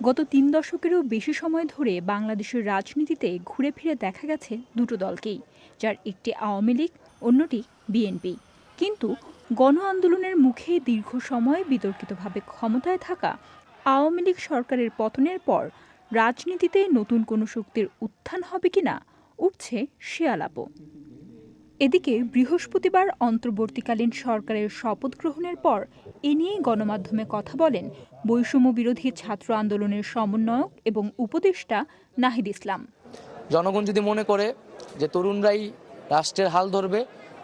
গত ৩ দশকেরও বেশি সময় ধরে বাংলাদেশের রাজনীতিতে ঘুরে ফিরে দেখা গেছে দুটো দলকেই, যার একটি আওয়ামী লীগ, অন্যটি বিএনপি। কিন্তু গণ আন্দোলনের মুখে দীর্ঘ সময় বিতর্কিতভাবে ক্ষমতায় থাকা আওয়ামী লীগ সরকারের পতনের পর রাজনীতিতে নতুন কোনো শক্তির উত্থান হবে কিনা উঠছে সে আলাপও। এদিকে বৃহস্পতিবার অন্তর্বর্তীকালীন সরকারের শপথ গ্রহণের পর এ নিয়ে গণমাধ্যমে কথা বলেন বৈষম্য বিরোধী ছাত্র আন্দোলনের সমন্বয়ক এবং উপদেষ্টা নাহিদ ইসলাম। জনগণ যদি মনে করে যে তরুণরাই রাষ্ট্রের হাল ধরবে,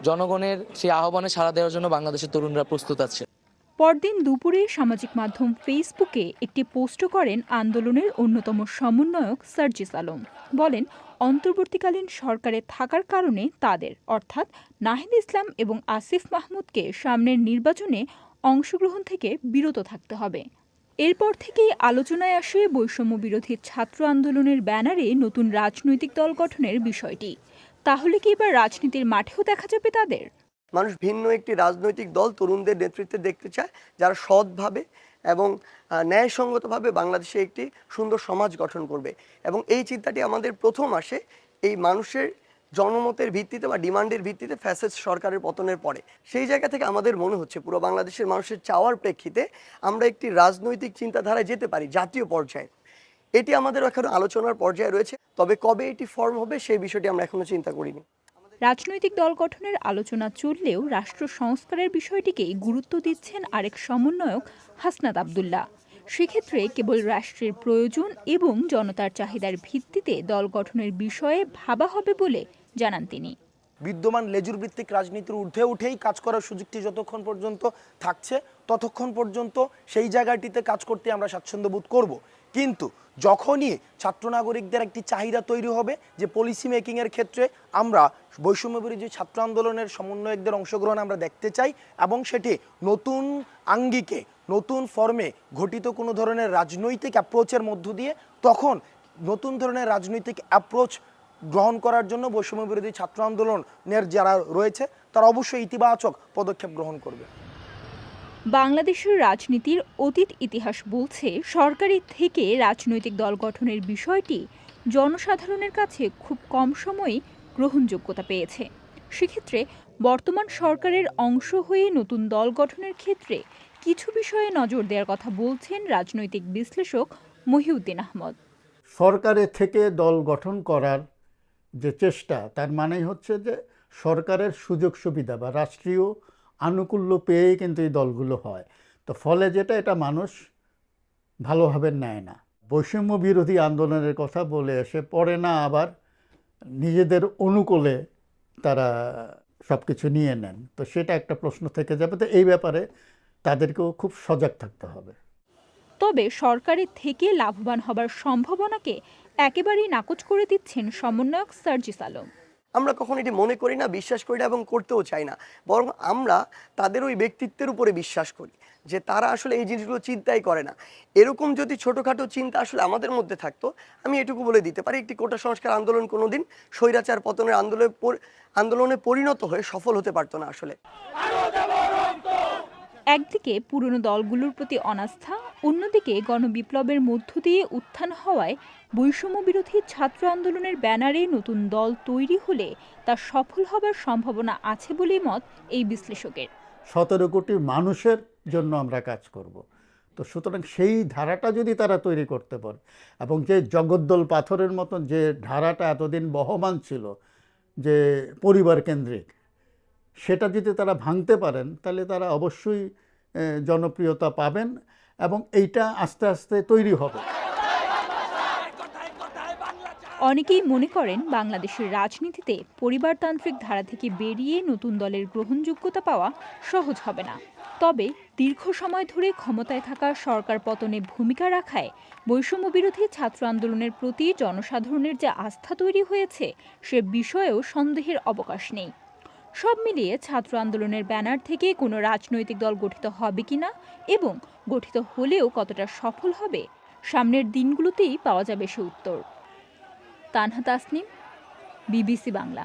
জনগণের সেই আহ্বানে সাড়া দেওয়ার জন্য বাংলাদেশের তরুণরা প্রস্তুত আছে। পরদিন দুপুরে সামাজিক মাধ্যম ফেসবুকে একটি পোস্ট করেন আন্দোলনের অন্যতম সমন্বয়ক সার্জিস আলম। বলেন, অন্তর্বর্তীকালীন সরকারে থাকার কারণে তাদের অর্থাৎ নাহিদ ইসলাম এবং আসিফ মাহমুদকে সামনের নির্বাচনে অংশগ্রহণ থেকে বিরত থাকতে হবে। এরপর থেকেই আলোচনায় আসে বৈষম্য বিরোধী ছাত্র আন্দোলনের ব্যানারে নতুন রাজনৈতিক দল গঠনের বিষয়টি। তাহলে কি এবার রাজনীতির মাঠেও দেখা যাবে তাদের? মানুষ ভিন্ন একটি রাজনৈতিক দল তরুণদের নেতৃত্বে দেখতে চায়, যারা সৎভাবে এবং ন্যায়সঙ্গতভাবে বাংলাদেশে একটি সুন্দর সমাজ গঠন করবে। এবং এই চিন্তাটি আমাদের প্রথম আসে এই মানুষের জনমতের ভিত্তিতে বা ডিমান্ডের ভিত্তিতে ফ্যাসিস্ট সরকারের পতনের পরে। সেই জায়গা থেকে আমাদের মনে হচ্ছে পুরো বাংলাদেশের মানুষের চাওয়ার প্রেক্ষিতে আমরা একটি রাজনৈতিক চিন্তাধারায় যেতে পারি জাতীয় পর্যায়ে। এটি আমাদের এখন আলোচনার পর্যায়ে রয়েছে, তবে কবে এটি ফর্ম হবে সেই বিষয়টি আমরা এখনো চিন্তা করিনি। রাজনৈতিক দল গঠনের আলোচনা চললেও রাষ্ট্র সংস্কারের বিষয়টিকেই গুরুত্ব দিচ্ছেন আরেক সমন্বয়ক হাসনাত আবদুল্লাহ। সেক্ষেত্রে কেবল রাষ্ট্রের প্রয়োজন এবং জনতার চাহিদার ভিত্তিতে দল গঠনের বিষয়ে ভাবা হবে বলে জানান তিনি। বিদ্যমান লেজুর ভিত্তিক রাজনীতির ঊর্ধ্বে উঠেই কাজ করার সুযোগটি যতক্ষণ পর্যন্ত থাকছে ততক্ষণ পর্যন্ত সেই জায়গাটিতে কাজ করতে আমরা স্বাচ্ছন্দ্য বোধ করব। কিন্তু যখনই ছাত্র নাগরিকদের একটি চাহিদা তৈরি হবে যে পলিসি মেকিংয়ের ক্ষেত্রে আমরা বৈষম্য বিরোধী ছাত্র আন্দোলনের সমন্বয়কদের অংশগ্রহণ আমরা দেখতে চাই এবং সেটি নতুন আঙ্গিকে নতুন ফর্মে ঘটিত কোনো ধরনের রাজনৈতিক অ্যাপ্রোচের মধ্য দিয়ে, তখন নতুন ধরনের রাজনৈতিক অ্যাপ্রোচ গ্রহণ করার জন্য বৈষম্য বিরোধী ছাত্র আন্দোলনের যারা রয়েছে তারা অবশ্যই ইতিবাচক পদক্ষেপ গ্রহণ করবে। বাংলাদেশের রাজনীতির অতীত ইতিহাস বলছে সরকারি থেকে রাজনৈতিক দল গঠনের বিষয়টি জনসাধারণের কাছে খুব কম সময়েই গ্রহণযোগ্যতা পেয়েছে। সেক্ষেত্রে বর্তমান সরকারের অংশ হয়ে নতুন দল গঠনের ক্ষেত্রে কিছু বিষয়ে নজর দেওয়ার কথা বলছেন রাজনৈতিক বিশ্লেষক মহিউদ্দিন আহমদ। সরকারের থেকে দল গঠন করার যে চেষ্টা, তার মানেই হচ্ছে যে সরকারের সুযোগ সুবিধা বা রাষ্ট্রীয় আনুকূল্য পেয়েই কিন্তু এই দলগুলো হয়। তো ফলে যেটা এটা মানুষ ভালোভাবে নেয় না। বৈষম্য বিরোধী আন্দোলনের কথা বলে এসে পরে না আবার নিজেদের অনুকূলে তারা সব কিছু নিয়ে নেন, তো সেটা একটা প্রশ্ন থেকে যাবে। তো এই ব্যাপারে তাদেরকেও খুব সজাগ থাকতে হবে। তবে সরকারের থেকে লাভবান হবার সম্ভাবনাকে একেবারেই নাকচ করে দিচ্ছেন সমন্বয়ক সার্জিস আলম। আমরা কখন এটি মনে করি না, বিশ্বাস করি না এবং করতেও চাই না, বরং আমরা তাদের ওই ব্যক্তিত্বের উপরে বিশ্বাস করি যে তারা আসলে এই জিনিসগুলো চিন্তাই করে না। এরকম যদি ছোটোখাটো চিন্তা আসলে আমাদের মধ্যে থাকতো, আমি এটুকু বলে দিতে পারি একটি কোটা সংস্কার আন্দোলন কোনোদিন স্বৈরাচার পতনের আন্দোলনে পরিণত হয়ে সফল হতে পারতো না আসলে। একদিকে পুরনো দলগুলোর প্রতি অনাস্থা, অন্যদিকে গণবিপ্লবের মধ্য দিয়ে উত্থান হওয়ায় বৈষম্য বিরোধী ছাত্র আন্দোলনের ব্যানারে নতুন দল তৈরি হলে তা সফল হবার সম্ভাবনা আছে বলেই মত এই বিশ্লেষকের। 17 কোটি মানুষের জন্য আমরা কাজ করব। তো সুতরাং সেই ধারাটা যদি তারা তৈরি করতে পারে এবং যে জগদ্দল পাথরের মতন যে ধারাটা এতদিন বহমান ছিল যে পরিবার কেন্দ্রিক, সেটা যদি তারা ভাঙতে পারেন তাহলে তারা অবশ্যই জনপ্রিয়তা পাবেন এবং এইটা আস্তে আস্তে তৈরি হবে। অনেকেই মনে করেন বাংলাদেশের রাজনীতিতে পরিবারতান্ত্রিক ধারা থেকে বেরিয়ে নতুন দলের গ্রহণযোগ্যতা পাওয়া সহজ হবে না। তবে দীর্ঘ সময় ধরে ক্ষমতায় থাকা সরকার পতনে ভূমিকা রাখায় বৈষম্য বিরোধী ছাত্র আন্দোলনের প্রতি জনসাধারণের যে আস্থা তৈরি হয়েছে সে বিষয়েও সন্দেহের অবকাশ নেই। সব মিলিয়ে ছাত্র আন্দোলনের ব্যানার থেকে কোনো রাজনৈতিক দল গঠিত হবে কিনা এবং গঠিত হলেও কতটা সফল হবে সামনের দিনগুলোতেই পাওয়া যাবে সে উত্তর। তানহা তাসনিম, বিবিসি বাংলা।